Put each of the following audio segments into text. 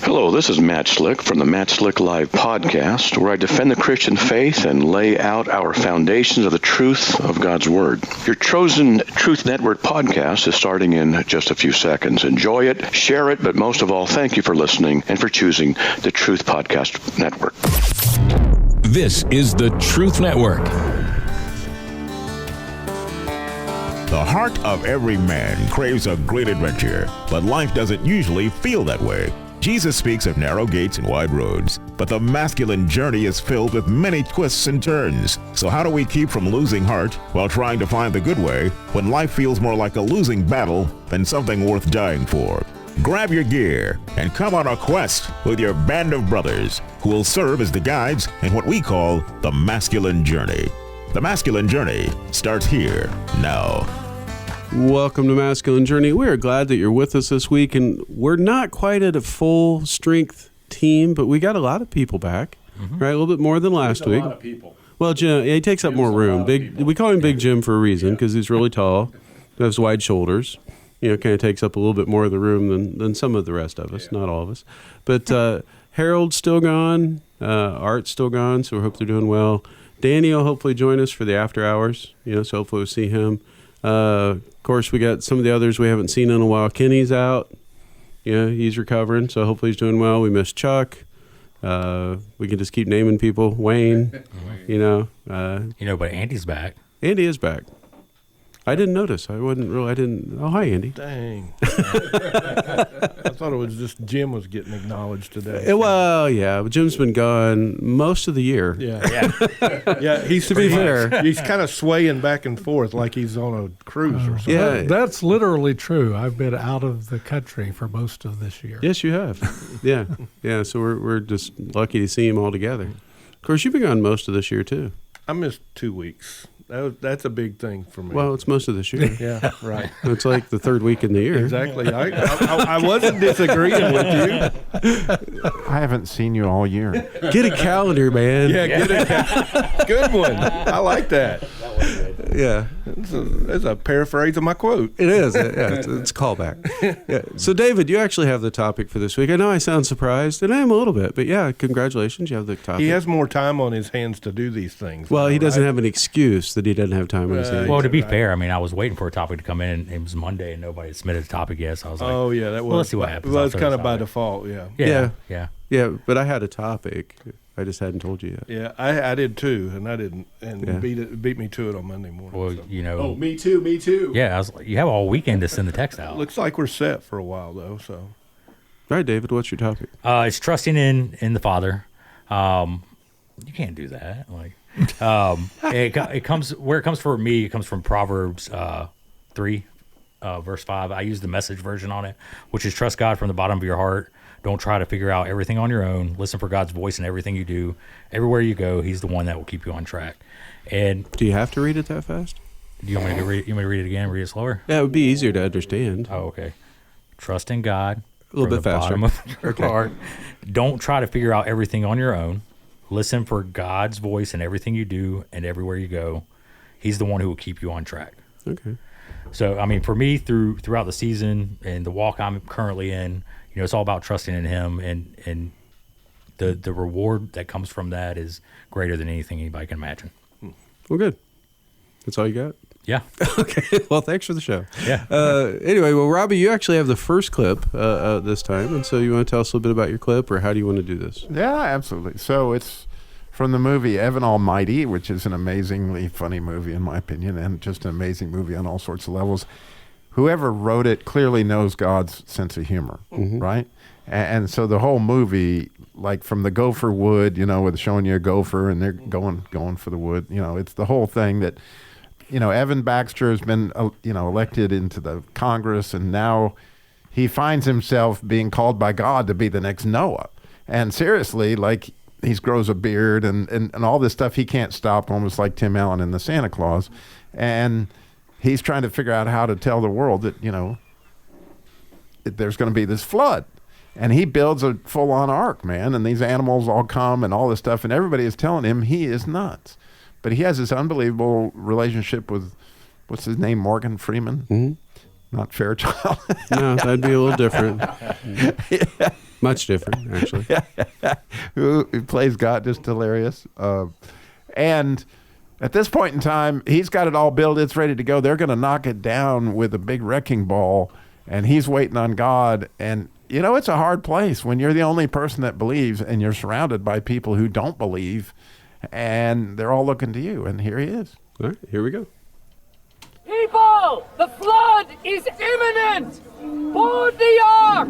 Hello, this is Matt Slick from the Matt Slick Live podcast, where I defend the Christian faith and lay out our foundations of the truth of God's Word. Your chosen Truth Network podcast is starting in just a few seconds. Enjoy it, share it, but most of all, thank you for listening and for choosing the Truth Podcast Network. This is the Truth Network. The heart of every man craves a great adventure, but life doesn't usually feel that way. Jesus speaks of narrow gates and wide roads, but the masculine journey is filled with many twists and turns. So how do we keep from losing heart while trying to find the good way when life feels more like a losing battle than something worth dying for? Grab your gear and come on a quest with your band of brothers who will serve as the guides in what we call the masculine journey. The masculine journey starts here now. Welcome to Masculine Journey. We are glad that you're with us this week, and we're not quite at a full strength team, but we got a lot of people back, right? A little bit more than last week. A lot of people. Well, Jim, he takes up more room. We call him Big Jim for a reason because he's really tall, has wide shoulders. You know, kind of takes up a little bit more of the room than some of the rest of us, not all of us. But Harold's still gone, Art's still gone, so we hope they're doing well. Danny will hopefully join us for the after hours, so hopefully we'll see him. Of course, we got some of the others we haven't seen in a while. Kenny's out. He's recovering, so hopefully he's doing well. We miss Chuck. We can just keep naming people. Wayne, but Andy's back. Andy is back. I didn't notice. Oh, hi, Andy. Dang. I thought it was just Jim was getting acknowledged today. Well, yeah, but Jim's been gone most of the year. Yeah. He's, to be fair, he's kind of swaying back and forth like he's on a cruise or something. Yeah. That's literally true. I've been out of the country for most of this year. Yes, you have. Yeah. So we're just lucky to see him all together. Of course, you've been gone most of this year, too. I missed 2 weeks. That's a big thing for me. Well, it's most of this year. Yeah, right. It's like the third week in the year. Exactly. I wasn't disagreeing with you. I haven't seen you all year. Get a calendar, man. Yeah, get a good one. I like that. Yeah. That's a paraphrase of my quote. It is. It's a callback. Yeah. So, David, you actually have the topic for this week. I know I sound surprised, and I am a little bit, but yeah, congratulations. You have the topic. He has more time on his hands to do these things. Well, he doesn't have an excuse that he doesn't have time on his hands. Well, to be fair, I was waiting for a topic to come in, and it was Monday, and nobody had submitted a topic yet, so I was like, oh, yeah, that was. Well, let's see what happens. Well, it's kind of by default, yeah. Yeah, but I had a topic. I just hadn't told you yet. Yeah, I did too, and I didn't, and beat me to it on Monday morning. Well, so. Oh, me too. Yeah, I was like, you have all weekend to send the text out. Looks like we're set for a while though. So, all right, David, what's your topic? It's trusting in the Father. You can't do that. It comes for me. It comes from Proverbs 3, verse 5. I use the Message version on it, which is trust God from the bottom of your heart. Don't try to figure out everything on your own. Listen for God's voice in everything you do. Everywhere you go, He's the one that will keep you on track. And do you have to read it that fast? Do you want me to read? You want me to read it again? Read it slower? Yeah, it would be easier to understand. Oh, okay. Trust in God. A little bit faster. Bottom of your heart. Don't try to figure out everything on your own. Listen for God's voice in everything you do and everywhere you go. He's the one who will keep you on track. Okay. So, for me, throughout the season and the walk I'm currently in, it's all about trusting in Him, and the reward that comes from that is greater than anything anybody can imagine. Well, good. That's all you got? Yeah. Okay. Well, thanks for the show. Yeah. Anyway, Robbie, you actually have the first clip this time, and so you want to tell us a little bit about your clip, or how do you want to do this? Yeah, absolutely. So it's from the movie Evan Almighty, which is an amazingly funny movie, in my opinion, and just an amazing movie on all sorts of levels. Whoever wrote it clearly knows God's sense of humor, right? And so the whole movie, like from the gopher wood, with showing you a gopher and they're going for the wood, it's the whole thing that, Evan Baxter has been, elected into the Congress, and now he finds himself being called by God to be the next Noah. And seriously, he grows a beard and all this stuff he can't stop, almost like Tim Allen in the Santa Claus. And he's trying to figure out how to tell the world that, that there's going to be this flood. And he builds a full-on ark, man, and these animals all come and all this stuff, and everybody is telling him he is nuts. But he has this unbelievable relationship with, what's his name, Morgan Freeman? not Fairchild. No, that'd be a little different. Much different, actually. who plays God, just hilarious. And at this point in time, he's got it all built. It's ready to go. They're going to knock it down with a big wrecking ball, and he's waiting on God. And, you know, it's a hard place when you're the only person that believes and you're surrounded by people who don't believe, and they're all looking to you. And here he is. All right, here we go. People, the flood is imminent! Board the ark!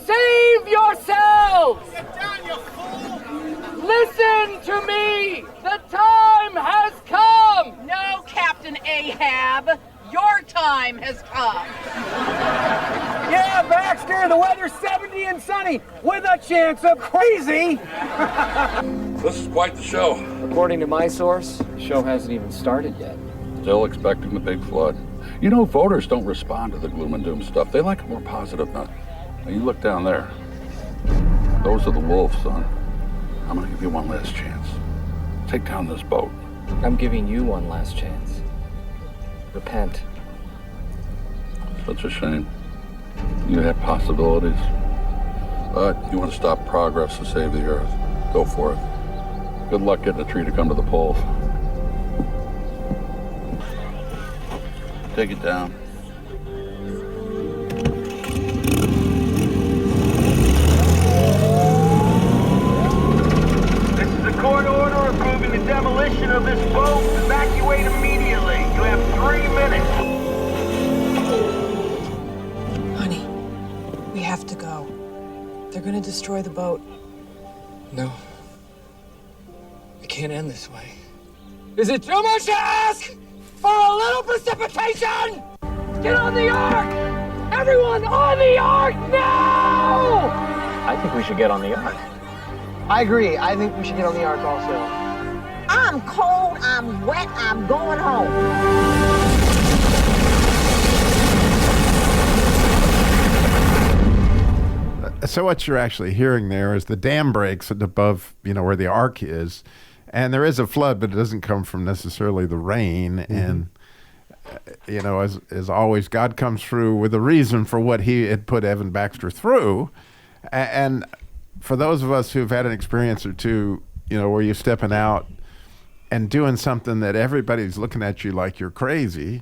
Save yourselves! Get down, you fool! Listen to me! The time has come! No, Captain Ahab, your time has come. Yeah, Baxter, the weather's 70 and sunny, with a chance of crazy! This is quite the show. According to my source, the show hasn't even started yet. Still expecting the big flood. You know, voters don't respond to the gloom and doom stuff. They like a more positive note. Now, you look down there. Those are the wolves, son. I'm gonna give you one last chance. Take down this boat. I'm giving you one last chance. Repent. Such a shame. You have possibilities. But you want to stop progress to save the earth. Go for it. Good luck getting a tree to come to the polls. Take it down. This is a court order approving the demolition of this boat. Evacuate immediately. You have 3 minutes. Honey, we have to go. They're gonna destroy the boat. No. It can't end this way. Is it too much to ask for a little precipitation? Get on the ark! Everyone on the ark now! I think we should get on the ark. I agree. I think we should get on the ark also. I'm cold, I'm wet, I'm going home. So what you're actually hearing there is the dam breaks above, you know, where the ark is. And there is a flood, but it doesn't come from necessarily the rain. Mm-hmm. And, you know, as always, God comes through with a reason for what he had put Evan Baxter through. And for those of us who've had an experience or two, you know, where you're stepping out and doing something that everybody's looking at you like you're crazy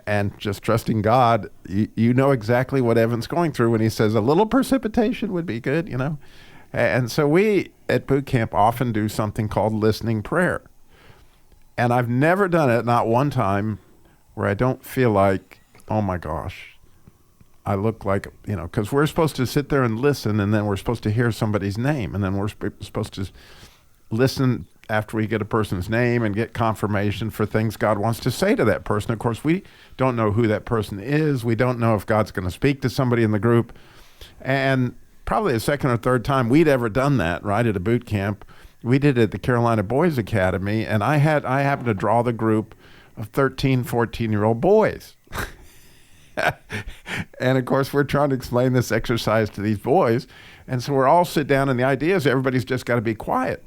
and just trusting God, you know exactly what Evan's going through when he says a little precipitation would be good, you know. And so we at boot camp often do something called listening prayer. And I've never done it, not one time, where I don't feel like, oh my gosh, I look like, you know, because we're supposed to sit there and listen, and then we're supposed to hear somebody's name, and then we're supposed to listen after we get a person's name and get confirmation for things God wants to say to that person. Of course, we don't know who that person is. We don't know if God's going to speak to somebody in the group. And probably the second or third time we'd ever done that, right, at a boot camp. We did it at the Carolina Boys Academy, and I happened to draw the group of 13, 14-year-old boys. And, of course, we're trying to explain this exercise to these boys. And so we're all sit down, and the idea is everybody's just got to be quiet.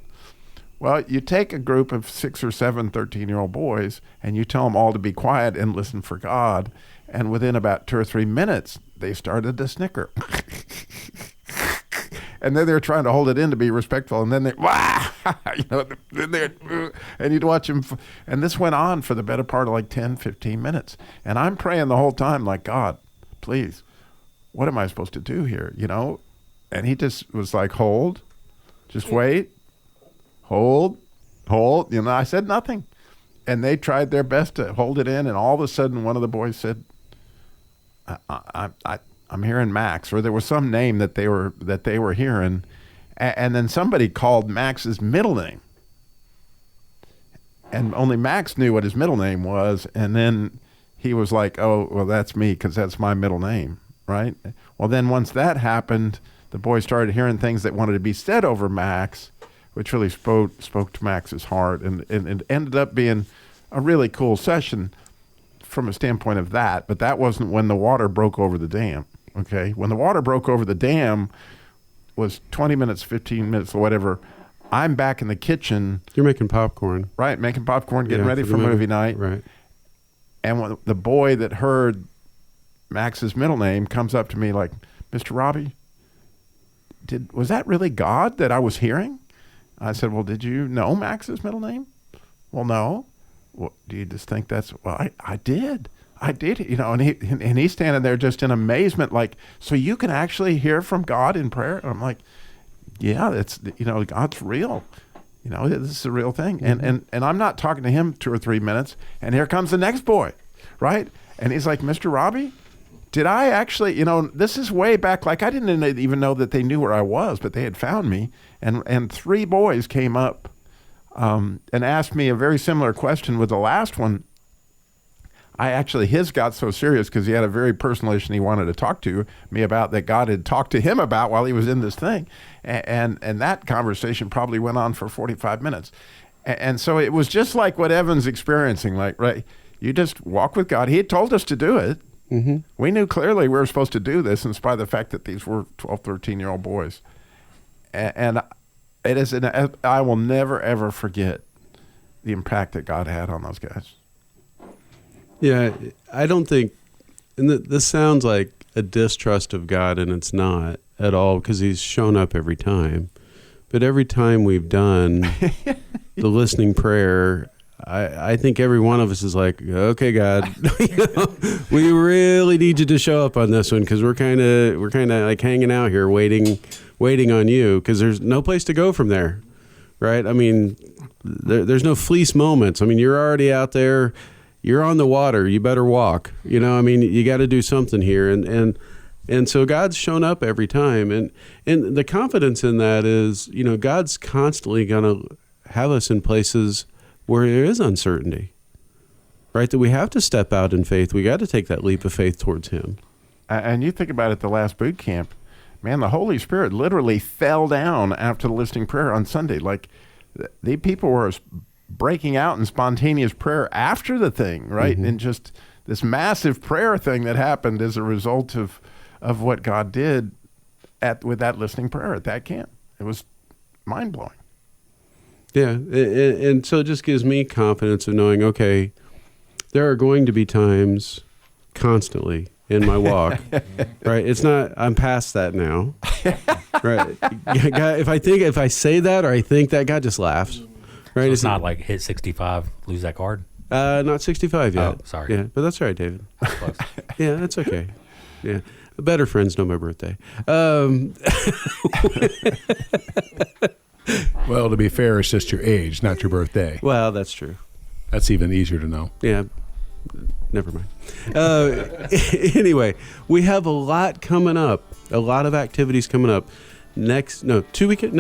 Well, you take a group of 6 or 7 13-year-old boys, and you tell them all to be quiet and listen for God. And within about 2 or 3 minutes, they started to snicker. And then they're trying to hold it in to be respectful, and then they, you know, and you'd watch them, and this went on for the better part of like 10, 15 minutes. And I'm praying the whole time, like, God, please, what am I supposed to do here, you know? And he just was like, hold, just wait, hold, you know. I said nothing. And they tried their best to hold it in, and all of a sudden one of the boys said, I'm hearing Max, or there was some name that they were hearing, and then somebody called Max's middle name, and only Max knew what his middle name was, and then he was like, "Oh, well, that's me because that's my middle name, right?" Well, then once that happened, the boys started hearing things that wanted to be said over Max, which really spoke to Max's heart, and it ended up being a really cool session from a standpoint of that. But that wasn't when the water broke over the dam. Okay, when the water broke over the dam was 20 minutes, 15 minutes, or whatever. I'm back in the kitchen. You're making popcorn. Right, making popcorn, getting ready for movie night. Right. And when the boy that heard Max's middle name, comes up to me like, Mr. Robbie, was that really God that I was hearing? I said, well, did you know Max's middle name? Well, no. Well, do you just think that's, well, I did. You know, and he's standing there just in amazement, like, so you can actually hear from God in prayer? And I'm like, yeah, it's, you know, God's real. You know, this is a real thing. And I'm not talking to him 2 or 3 minutes, and here comes the next boy, right? And he's like, Mr. Robbie, did I actually, you know, this is way back, like I didn't even know that they knew where I was, but they had found me. And 3 boys came up and asked me a very similar question with the last one. His got so serious because he had a very personal issue he wanted to talk to me about that God had talked to him about while he was in this thing. And that conversation probably went on for 45 minutes. And so it was just like what Evan's experiencing, like, right, you just walk with God. He had told us to do it. Mm-hmm. We knew clearly we were supposed to do this in spite of the fact that these were 12, 13-year-old boys. And it is, I will never, ever forget the impact that God had on those guys. Yeah, I don't think, and this sounds like a distrust of God, and it's not at all, because he's shown up every time. But every time we've done the listening prayer, I think every one of us is like, okay, God, you know, we really need you to show up on this one, because we're kind of like hanging out here waiting on you, because there's no place to go from there, right? I mean, there's no fleece moments. I mean, you're already out there. You're on the water. You better walk. You know, I mean, you got to do something here. And so God's shown up every time. And the confidence in that is, you know, God's constantly going to have us in places where there is uncertainty, right? That we have to step out in faith. We got to take that leap of faith towards him. And you think about it, the last boot camp, man, the Holy Spirit literally fell down after the listening prayer on Sunday. Like, the people were breaking out in spontaneous prayer after the thing, right? Mm-hmm. And just this massive prayer thing that happened as a result of what God did with that listening prayer at that camp. It was mind-blowing. Yeah, and so it just gives me confidence of knowing, okay, there are going to be times constantly in my walk, right? It's not, I'm past that now, right? If I say that or I think that, God just laughs. Right, so it's not like hit 65, lose that card? Not 65 yet. Oh, sorry. Yeah, but that's all right, David. Yeah, that's okay. Yeah, better friends know my birthday. Well, to be fair, it's just your age, not your birthday. Well, that's true. That's even easier to know. Yeah, never mind. Anyway, we have a lot coming up, a lot of activities coming up. Next weekend.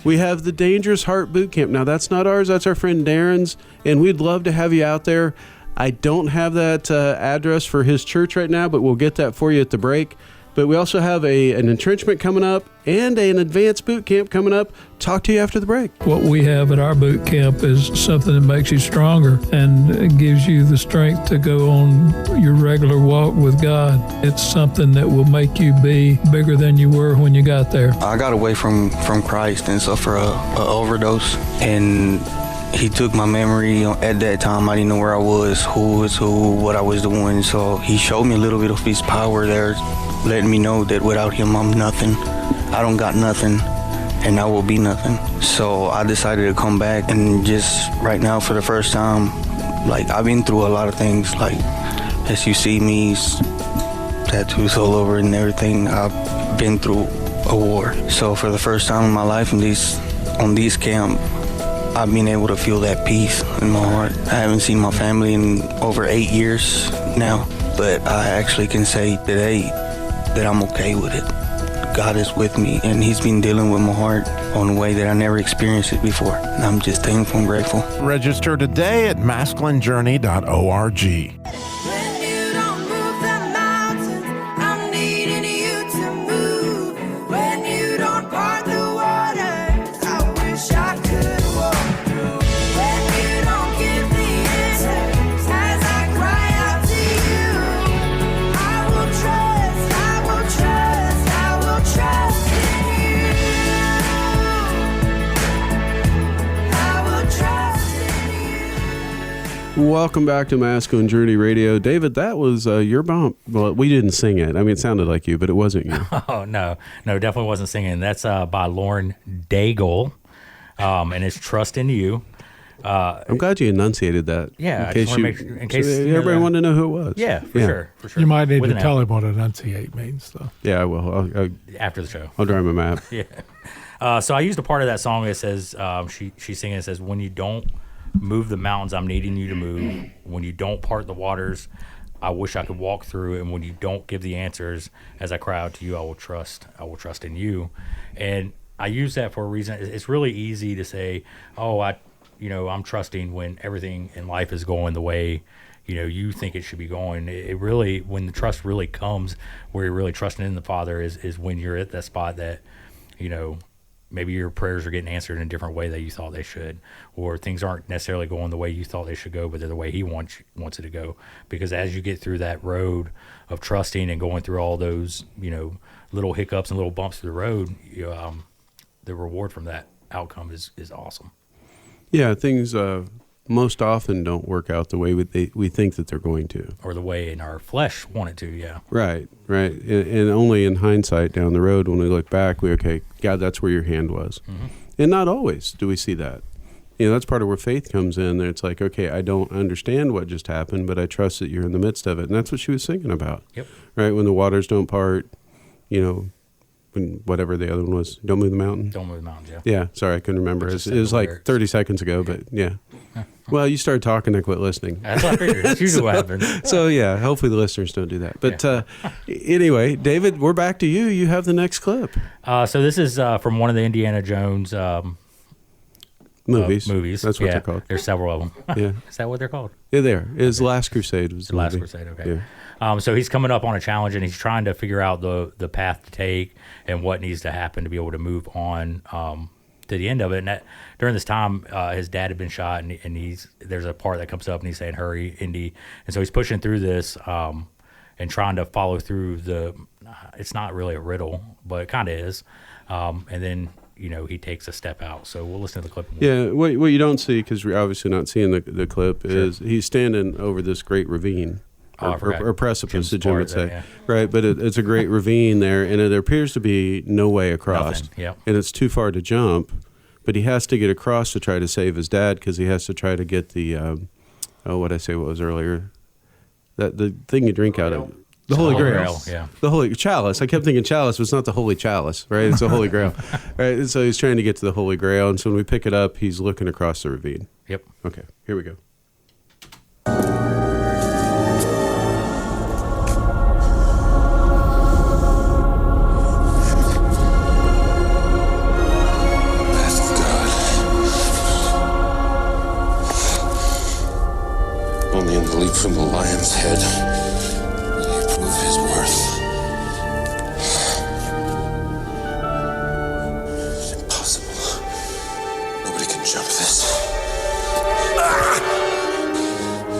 We have the Dangerous Heart Boot Camp. Now, that's not ours. That's our friend Darren's, and we'd love to have you out there. I don't have that address for his church right now, but we'll get that for you at the break. But we also have an entrenchment coming up and an advanced boot camp coming up. Talk to you after the break. What we have at our boot camp is something that makes you stronger and gives you the strength to go on your regular walk with God. It's something that will make you be bigger than you were when you got there. I got away from Christ and suffered a overdose, and he took my memory. At that time, I didn't know where I was, who was who, what I was doing. So he showed me a little bit of his power there, letting me know that without him, I'm nothing. I don't got nothing, and I will be nothing. So I decided to come back, and just right now, for the first time, like, I've been through a lot of things. Like, as you see me, tattoos all over and everything. I've been through a war. So for the first time in my life on this camp, I've been able to feel that peace in my heart. I haven't seen my family in over 8 years now, but I actually can say today that I'm okay with it. God is with me, and he's been dealing with my heart on a way that I never experienced it before. And I'm just thankful and grateful. Register today at masculinejourney.org. Welcome back to Masculine Journey Radio. David, that was your bump. Well, we didn't sing it. I mean, it sounded like you, but it wasn't you. Oh, no, definitely wasn't singing. That's by Lauren Daigle, and it's Trust in You. I'm glad you enunciated that. Yeah, in case everybody wanted to know who it was. Yeah, for sure. You might need to tell him what enunciate means, though. Yeah, I will. After the show. I'll draw him a map. Yeah. So I used a part of that song that says, she's singing, it says, when you don't move the mountains I'm needing you to move, when you don't part the waters I wish I could walk through, and when you don't give the answers as I cry out to you, I will trust in you. And I use that for a reason. It's really easy to say, I'm trusting when everything in life is going the way you think it should be going. It really, when the trust really comes, where you're really trusting in the Father, is when you're at that spot that maybe your prayers are getting answered in a different way that you thought they should, or things aren't necessarily going the way you thought they should go, but they're the way He wants it to go. Because as you get through that road of trusting and going through all those little hiccups and little bumps through the road, the reward from that outcome is awesome. Yeah, things most often don't work out the way we think that they're going to. Or the way in our flesh want it to, yeah. Right. And only in hindsight down the road, when we look back, God, that's where your hand was. Mm-hmm. And not always do we see that. That's part of where faith comes in. It's like, okay, I don't understand what just happened, but I trust that you're in the midst of it. And that's what she was singing about. Yep. Right, when the waters don't part, when whatever the other one was, don't move the mountain. Don't move the mountains, yeah. Yeah, sorry, I couldn't remember. It was like 30 seconds ago, but yeah. Well, you started talking, I quit listening. That's what I figured. That's usually what happens. So, yeah, hopefully the listeners don't do that. But anyway, David, we're back to you. You have the next clip. So this is from one of the Indiana Jones movies. That's what they're called. There's several of them. Yeah. Is that what they're called? Yeah, there. It's Last Crusade. Was the Last Crusade, okay. Yeah. So he's coming up on a challenge, and he's trying to figure out the path to take and what needs to happen to be able to move on to the end of it. And during this time, his dad had been shot, and there's a part that comes up, and he's saying, "Hurry, Indy!" And so he's pushing through this and trying to follow through it's not really a riddle, but it kind of is. And then he takes a step out. So we'll listen to the clip. Yeah, what you don't see, because we're obviously not seeing the clip, is he's standing over this great ravine. Or precipice, as Jim would say. Yeah. Right, but it's a great ravine there, and there appears to be no way across. Yep. And it's too far to jump, but he has to get across to try to save his dad, because he has to try to get the, what was earlier? The thing you drink out of. The Holy Grail. Yeah. The Holy Chalice. I kept thinking chalice, but it's not the Holy Chalice, right? It's the Holy Grail. Right, and so he's trying to get to the Holy Grail, and so when we pick it up, he's looking across the ravine. Yep. Okay, here we go. Only in the leap from the lion's head will he prove his worth. It's impossible. Nobody can jump this.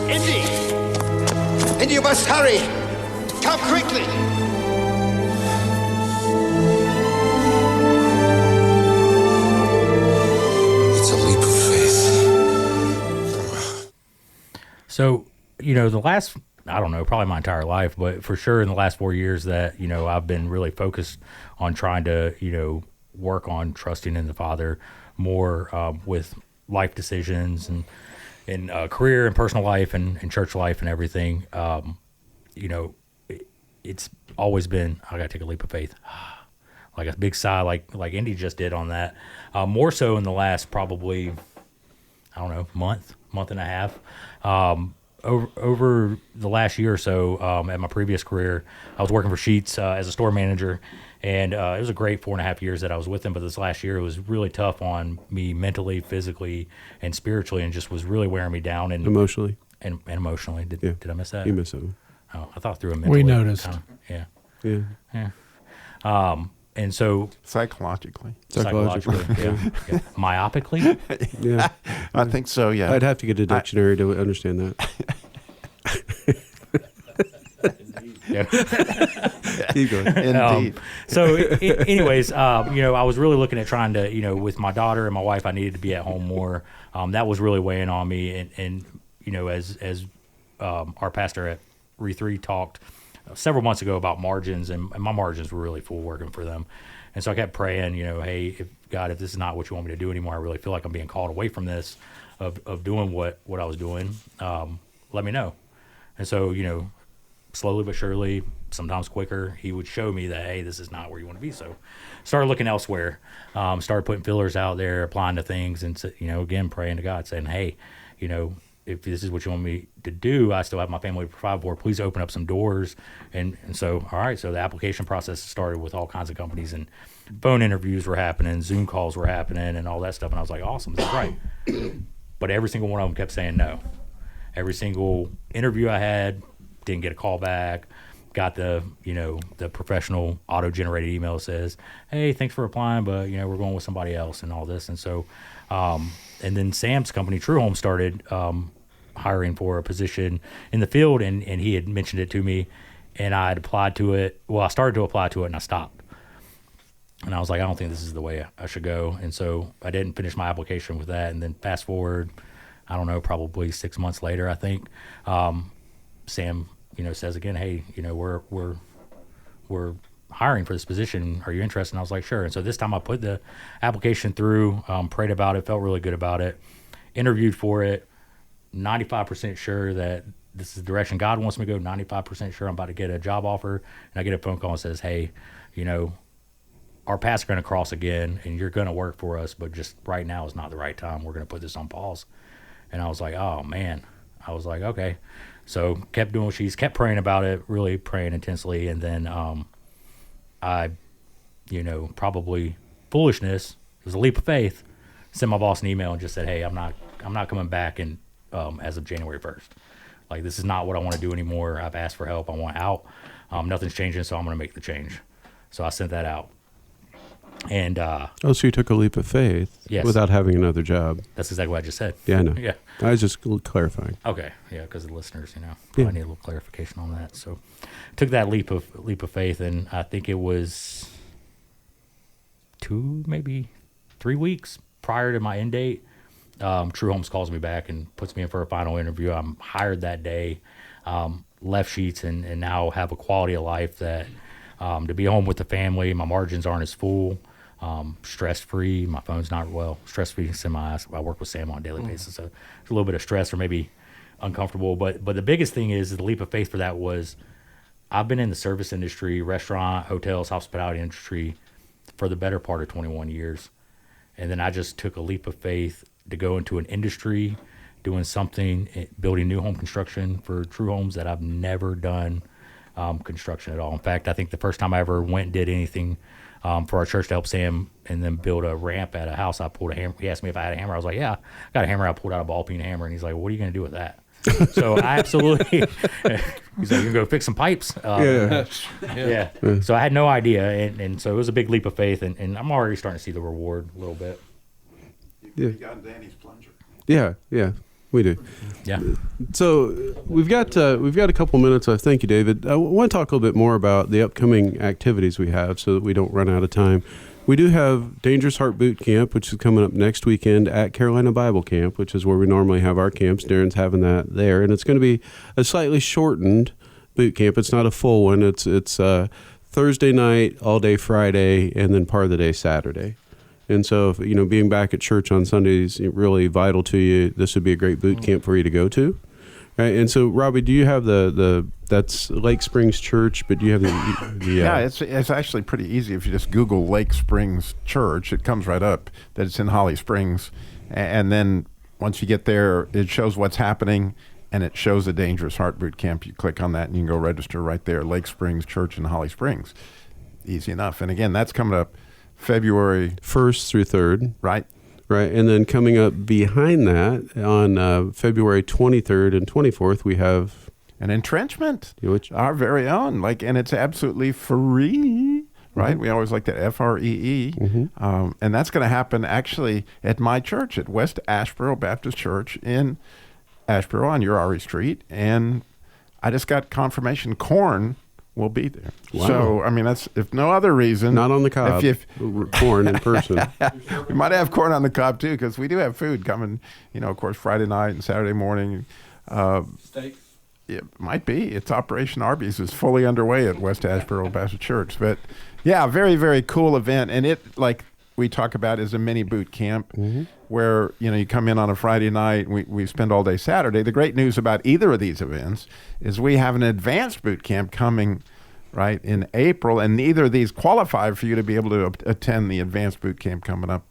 Indy! Indy, you must hurry! Come quickly! It's a leap of faith. So, the last, I don't know, probably my entire life, but for sure in the last 4 years that, I've been really focused on trying to, work on trusting in the Father more with life decisions and in career and personal life and church life and everything. It's always been, I got to take a leap of faith. Like a big sigh, like Indy just did on that. More so in the last probably, I don't know, month and a half. Over the last year or so, at my previous career, I was working for Sheetz as a store manager, and it was a great 4.5 years that I was with them. But this last year, it was really tough on me mentally, physically, and spiritually, and just was really wearing me down. And emotionally. And emotionally. Did I miss that? You missed it. Oh, I thought through a mentally. We noticed. Yeah. Yeah. And so psychologically, yeah. Myopically, yeah, I think so. Yeah, I'd have to get a dictionary to understand that. Keep going. Indeed. So, anyways, I was really looking at trying to, with my daughter and my wife, I needed to be at home more. That was really weighing on me, and as our pastor at Re3 talked several months ago about margins, and my margins were really full working for them. And so I kept praying, hey, if this is not what you want me to do anymore, I really feel like I'm being called away from this, of doing what I was doing. Let me know. And so, slowly but surely, sometimes quicker, he would show me that, hey, this is not where you want to be. So started looking elsewhere, started putting fillers out there, applying to things, and, again, praying to God, saying, hey, if this is what you want me to do, I still have my family to provide for. Please open up some doors. And so, all right, so the application process started with all kinds of companies, and phone interviews were happening, Zoom calls were happening, and all that stuff. And I was like, awesome, this is right. But every single one of them kept saying no. Every single interview I had, didn't get a call back. Got the professional auto-generated email that says, hey, thanks for applying, but, we're going with somebody else and all this. And so, and then Sam's company, True Home, started hiring for a position in the field, and he had mentioned it to me, and I had applied to it. Well, I started to apply to it, and I stopped. And I was like, I don't think this is the way I should go. And so I didn't finish my application with that. And then fast forward, I don't know, probably 6 months later, I think, Sam, says again, hey, we're hiring for this position. Are you interested? And I was like, sure. And so this time I put the application through, prayed about it, felt really good about it, interviewed for it, 95% sure that this is the direction God wants me to go, 95% sure I'm about to get a job offer. And I get a phone call and says, hey, our paths are going to cross again, and you're going to work for us, but just right now is not the right time. We're going to put this on pause. And I was like, oh, man. I was like, okay. So kept doing what she's kept praying about it, really praying intensely. And then I, probably foolishness, it was a leap of faith, sent my boss an email and just said, hey, I'm not coming back in, as of January 1st. Like, this is not what I want to do anymore. I've asked for help. I want out. Nothing's changing, so I'm going to make the change. So I sent that out. And so you took a leap of faith without having another job. That's exactly what I just said. Yeah, I know. Yeah. I was just clarifying. Okay. Yeah, because the listeners, probably need a little clarification on that. So took that leap of faith, and I think it was 2, maybe 3 weeks prior to my end date. True Homes calls me back and puts me in for a final interview. I'm hired that day, left Sheets, and now have a quality of life that to be home with the family. My margins aren't as full. Stress-free. My phone's not, stress-free. I work with Sam on a daily basis, so there's a little bit of stress or maybe uncomfortable. But the biggest thing is the leap of faith for that was I've been in the service industry, restaurant, hotels, hospitality industry for the better part of 21 years. And then I just took a leap of faith to go into an industry, doing something, building new home construction for True Homes that I've never done construction at all. In fact, I think the first time I ever went and did anything for our church to help Sam and then build a ramp at a house, I pulled a hammer. He asked me if I had a hammer. I was like, yeah, I got a hammer. I pulled out a ball peen hammer. And he's like, what are you going to do with that? So I absolutely, he's like, you can go fix some pipes. Yeah. So I had no idea. And so it was a big leap of faith. And I'm already starting to see the reward a little bit. You got Danny's plunger. Yeah. We do. Yeah. So we've got a couple minutes left. Thank you, David. I want to talk a little bit more about the upcoming activities we have so that we don't run out of time. We do have Dangerous Heart Boot Camp, which is coming up next weekend at Carolina Bible Camp, which is where we normally have our camps. Darren's having that there, and it's going to be a slightly shortened boot camp. It's not a full one. It's Thursday night, all day Friday, and then part of the day Saturday. And so, if, being back at church on Sundays is really vital to you, this would be a great boot camp for you to go to. Right? And so, Robbie, do you have that's Lake Springs Church, but do you have the Yeah, it's actually pretty easy. If you just Google Lake Springs Church, it comes right up that it's in Holly Springs. And then once you get there, it shows what's happening, and it shows the Dangerous Heart Boot Camp. You click on that, and you can go register right there, Lake Springs Church in Holly Springs. Easy enough. And again, that's coming up February 1st through 3rd. Right. And then coming up behind that on February 23rd and 24th, we have an entrenchment, our very own. And it's absolutely free, right? Mm-hmm. We always like that, FREE. Mm-hmm. And that's going to happen actually at my church, at West Asheboro Baptist Church in Asheboro on Joyride Street. And I just got confirmation corn will be there. Wow. So, that's, if no other reason. Not on the cob, corn in person. We might have corn on the cob, too, because we do have food coming, of course, Friday night and Saturday morning. Steak? It might be. It's Operation Arby's is fully underway at West Asheboro Baptist Church. But yeah, very, very cool event. And it, like we talk about, is a mini boot camp where, you come in on a Friday night and we spend all day Saturday. The great news about either of these events is we have an advanced boot camp coming right in April, and neither of these qualify for you to be able to attend the advanced boot camp coming up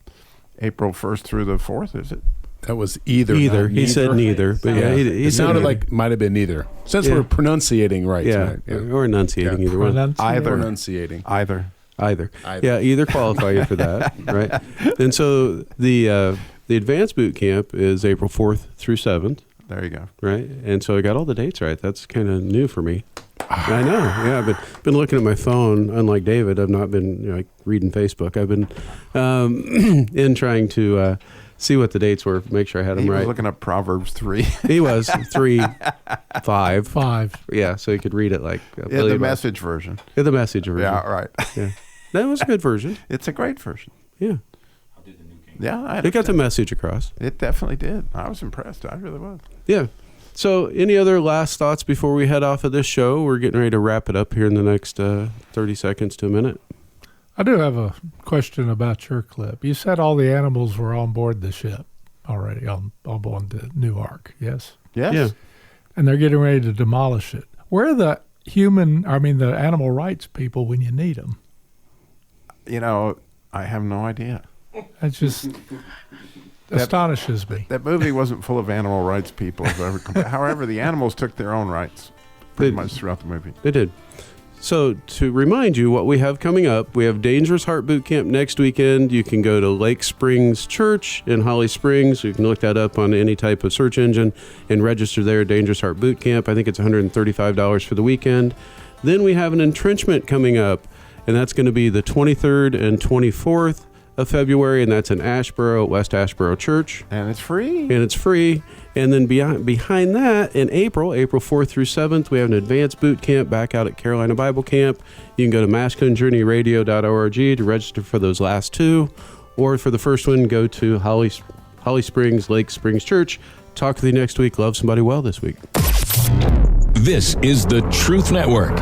April 1st through the 4th, is it? That was either. Either. He said neither. But yeah, he it sounded neither. like might have been neither. Since we're pronunciating right tonight. Or enunciating, either one. Either. Pronunciating. Either. Yeah, either qualify you for that, right? And so the advanced boot camp is April 4th through 7th. There you go. Right? And so I got all the dates right. That's kind of new for me. I know. Yeah, I've been looking at my phone. Unlike David, I've not been like reading Facebook. I've been in trying to see what the dates were, make sure I had them right. He was looking up Proverbs 3. He was 3, 5. 5. Yeah, so he could read it like the Message version. Yeah, the Message version. Yeah, right. Yeah, that was a good version. It's a great version. Yeah. Yeah, it got the message across. It definitely did. I was impressed. I really was. Yeah. So, any other last thoughts before we head off of this show? We're getting ready to wrap it up here in the next 30 seconds to a minute. I do have a question about your clip. You said all the animals were on board the ship already, on board the new ark, yes? Yes. Yeah. And they're getting ready to demolish it. Where are the the animal rights people when you need them? I have no idea. That just astonishes me. That movie wasn't full of animal rights people. However, the animals took their own rights pretty much throughout the movie. They did. So to remind you what we have coming up, we have Dangerous Heart Boot Camp next weekend. You can go to Lake Springs Church in Holly Springs. You can look that up on any type of search engine and register there, Dangerous Heart Boot Camp. I think it's $135 for the weekend. Then we have an entrenchment coming up, and that's going to be the 23rd and 24th of February, and that's in Asheboro, West Asheboro Church. And it's free. And then behind that, in April 4th through 7th, we have an advanced boot camp back out at Carolina Bible Camp. You can go to masculinejourneyradio.org to register for those last two. Or for the first one, go to Holly Springs, Lake Springs Church. Talk with you next week. Love somebody well this week. This is the Truth Network.